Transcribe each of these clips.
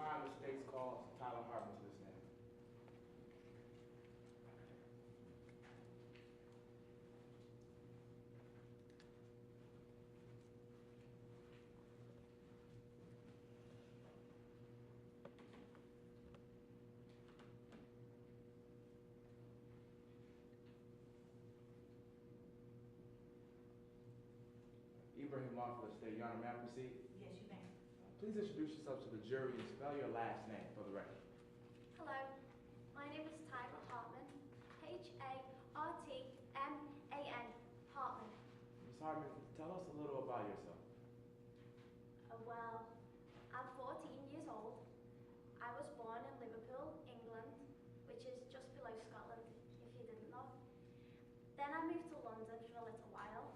time, the state's calls Tyler Hartman to the stand. Ibrahim for the state. Your Honor, may I proceed? Yes, you may. Please introduce yourself to the jury and spell your last name for the record. Hello, my name is Tyler Hartman, Hartman, Hartman. Ms. Hartman, tell us a little about yourself. Well, I'm 14 years old. I was born in Liverpool, England, which is just below Scotland, if you didn't know. Then I moved to London for a little while,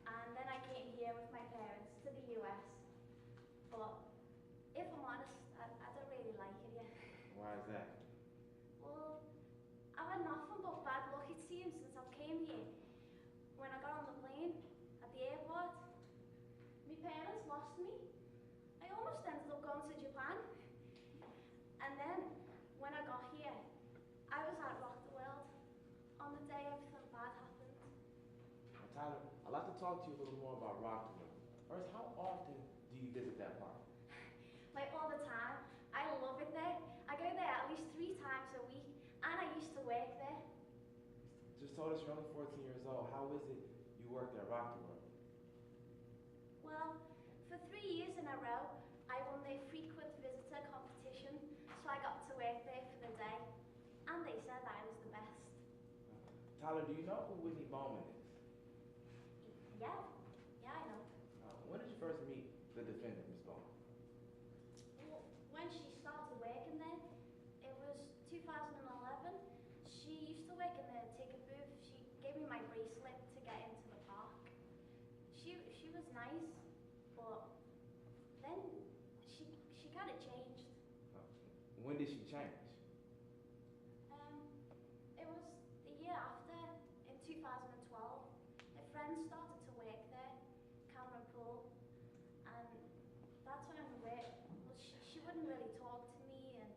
and then I came here with my parents to the US. But if I'm honest, I don't really like it here. Why is that? Well, I've had nothing but bad luck, it seems, since I came here. When I got on the plane at the airport, my parents lost me. I almost ended up going to Japan. And then, when I got here, I was at Rock the World on the day everything bad happened. Now, Tyler, I'd like to talk to you a little more about Rockville. First, how often do you visit that park? Like all the time. I love it there. I go there at least 3 times a week, and I used to work there. Just told us you're only 14 years old. How is it you worked at Rockville? Well, for 3 years in a row, I won their frequent visitor competition, so I got to work there for the day, and they said I was the best. Tyler, do you know who Whitney Bowman is? Yeah, I know. When did you first meet the defendant, Ms. Bowman? Well, when she started working there, it was 2011. She used to work in the ticket booth. She gave me my bracelet to get into the park. She was nice, but then she kind of changed. When did she change? It was the year after, in 2012. A friend started to work there, Cameron Poole, and that's when she wouldn't really talk to me, and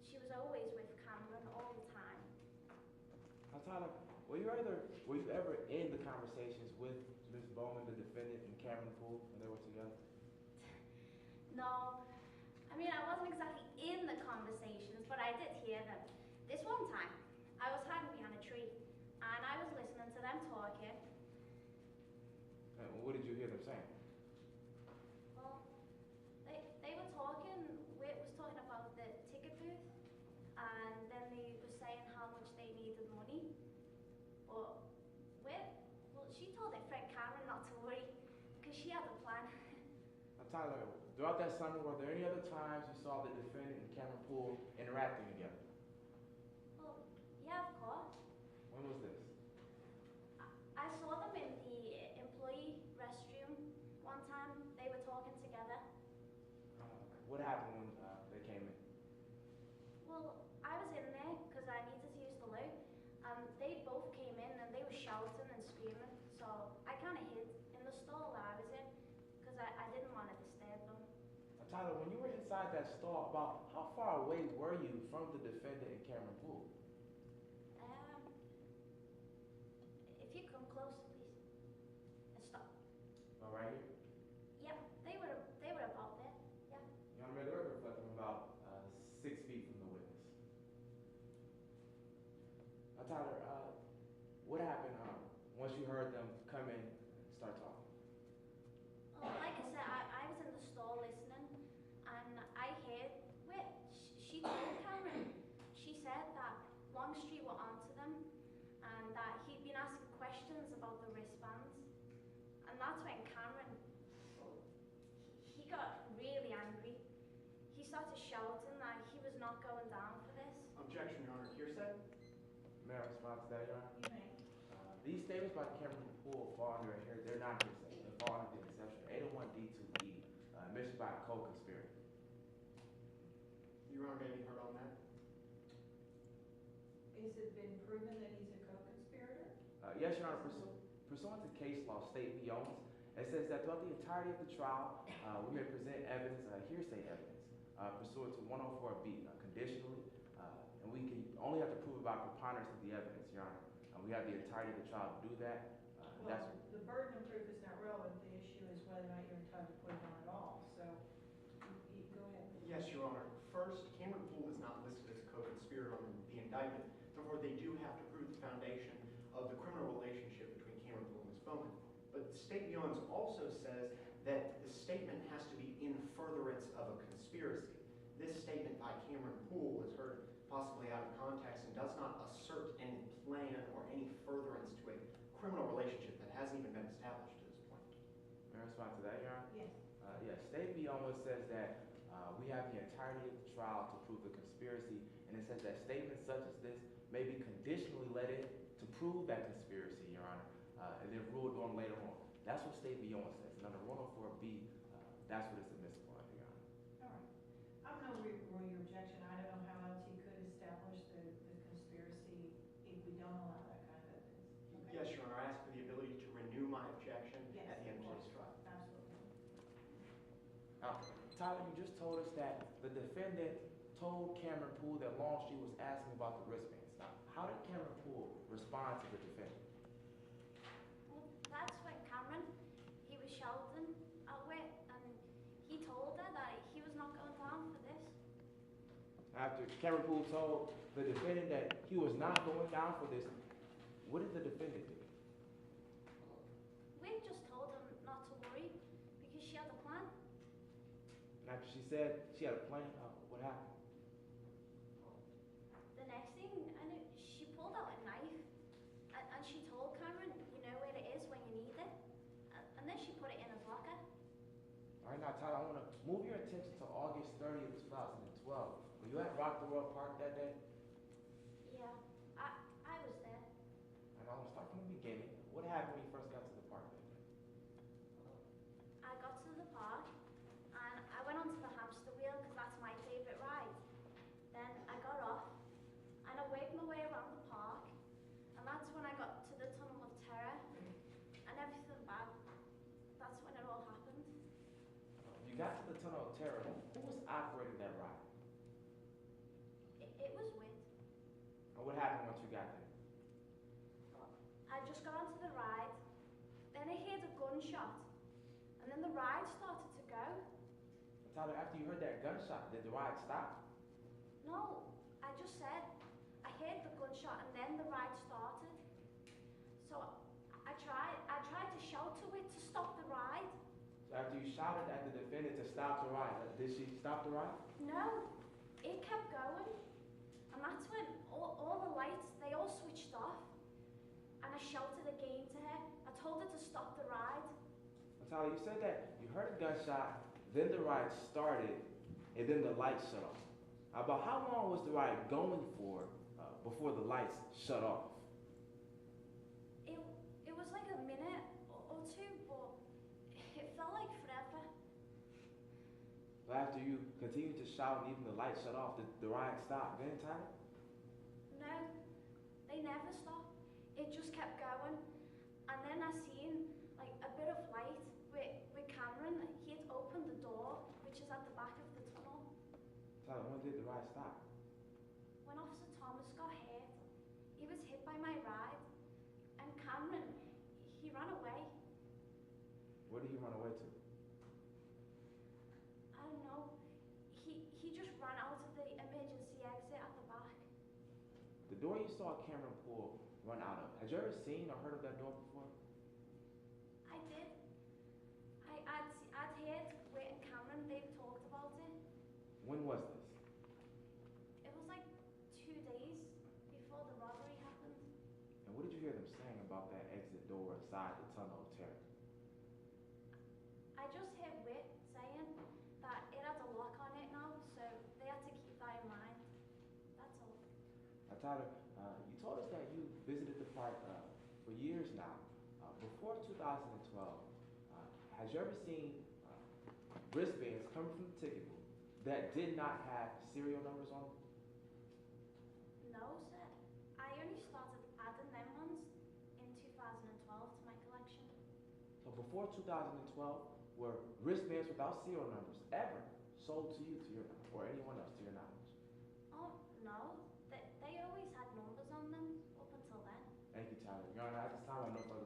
she was always with Cameron all the time. Now, Tyler, were you ever in the conversations with Ms. Bowman, the defendant, and Cameron Poole when they were together? No, I mean, I wasn't exactly in the conversations, but I did hear them. This one time, I was hiding behind a tree, and I was listening to them talking. And what did you hear them saying? Well, they were talking, Whit was talking about the ticket booth, and then they were saying how much they needed money. But she told her friend Cameron not to worry, because she had a plan. Now, Tyler, throughout that summer, were there any other times you saw the defendant and Cameron Poole interacting together? Well, yeah, of course. When was this? I saw them in the employee restroom one time. They were talking together. What happened when they came in? Well, I was in there because I needed to use the loo. They both came in and they were shouting and screaming. So I kind of hid in the stall that I was in because I didn't want to disturb them. Now, Tyler, when you were inside that stall, about how far away were you from the defendant and Cameron Poole? If you come closer, please, and stop. All right here? Yep, they were about there. Yeah. You want to make a record reflect from about 6 feet from the witness. Now, Tyler, what happened once you heard them come in and start talking? Well, like I said, I was in the stall listening, and I heard she told Cameron. She said that Longstreet were onto them, and that he'd been asking questions about the wristbands. And that's when Cameron, he got really angry. He started shouting that he was not going down for this. Objection, Your Honor. Hearsay? May I respond to that, Your Honor? You may. These statements by Cameron Poole fall under here. They're not hearsay. They fall under the exception 801D2E, admission by a co-conspirator. Your Honor, may I be heard on that? Has it been proven that he's a co-conspirator? Yes, Your Honor. Pursuant to case law, State v. Owens, it says that throughout the entirety of the trial, we may present evidence, hearsay evidence, pursuant to 104B, conditionally, and we can only have to prove it by preponderance of the evidence, Your Honor. We have the entirety of the trial to do that. Well, That's the burden of proof is not relevant, the issue is whether or not you're entitled to put it on at all, so, go ahead. Yes, Your Honor. First, Cameron Poole is not listed as a co-conspirator on the indictment. Therefore, they do have to prove the foundation of the criminal relationship between Cameron Poole and Ms. Bowman. But State Beyond also says that the statement has to be in furtherance of a conspiracy. This statement by Cameron Poole is heard possibly out of context and does not assert any plan or any furtherance to a criminal relationship that hasn't even been established to this point. May I respond to that, Your Honor? Yes. Yes, State B almost says that we have the entirety of the trial to prove the conspiracy, and it says that statements such as this may be conditionally let in to prove that conspiracy, Your Honor, and then ruled on later on. That's what State B says, and under 104B, that's what it's admissible under, Your Honor. All right. I'm going to rule your objection. I don't know how else you could establish the conspiracy if we don't allow that kind of evidence. Okay? Yes, Your Honor. I ask for the ability to renew my objection Yes, at the end of of today's trial. Absolutely. Tyler, you just told us that the defendant told Cameron Poole that Longstreet was asking about the wristbands. Now, how did Cameron Poole respond to the defendant? Well, that's when Cameron, he was shouting at Whit, and he told her that he was not going down for this. After Cameron Poole told the defendant that he was not going down for this, what did the defendant do? Whit just told him not to worry because she had a plan. And after she said she had a plan, what happened? The next thing, she pulled out a knife, and she told Cameron, you know where it is when you need it, and then she put it in his locker. All right, now, Tyler, I want to move your attention to August 30th, 2012. Were you at Rock the World Park that day? Yeah, I was there. And I want to start from the beginning. What happened when you first got to the park that day? I got to the park, and I went onto the hamster wheel because that's my favorite ride. Then I got off, and I worked my way around the park, and that's when I got to the Tunnel of Terror, and everything bad. That's when it all happened. You got to the Tunnel of Terror. Who was operating that ride? It was weird. And what happened once you got there? I just got onto the ride, then I heard a gunshot, and then the ride started to go. And Tyler, after you heard that gunshot, did the ride stop? No, I just said I heard the gunshot and then the ride started. So I tried to shout to it to stop the ride. So after you shouted at the defendant to stop the ride, did she stop the ride? No, it kept going. And that's when all the lights, they all switched off. And I shouted again to her. I told her to stop the ride. And Tyler, you said that you heard a gunshot, then the ride started, and then the lights shut off. About how long was the ride going for before the lights shut off? It was like a minute or two, but it felt like forever. So after you continued to shout and even the lights shut off, did the ride stop then, Tyler? No, they never stopped. It just kept going. And then I seen like a bit of light with Cameron. He had opened the door, which is at the back of the tunnel. Tyler, when did the ride stop? When Officer Thomas got hit, he was hit by my ride. And Cameron, he ran away. Where did he run away to? I don't know. He just ran out of the emergency exit at the back. The door you saw Cameron Poole run out of, had you ever seen or heard of that door before? I did. I'd heard Whit and Cameron, they've talked about it. When was this? It was like 2 days before the robbery happened. And what did you hear them saying about that exit door inside the Tunnel of Terror? I just heard Whit saying that it had a lock on it now, so they had to keep that in mind. That's all. Now, Tyler, you told us that you visited the park for years now. Before 2012, had you ever seen wristbands coming from the ticket booth that did not have serial numbers on them? No, sir. I only started adding them ones in 2012 to my collection. So before 2012, were wristbands without serial numbers ever sold to you, or anyone else, to your Honor. At this time, I have no further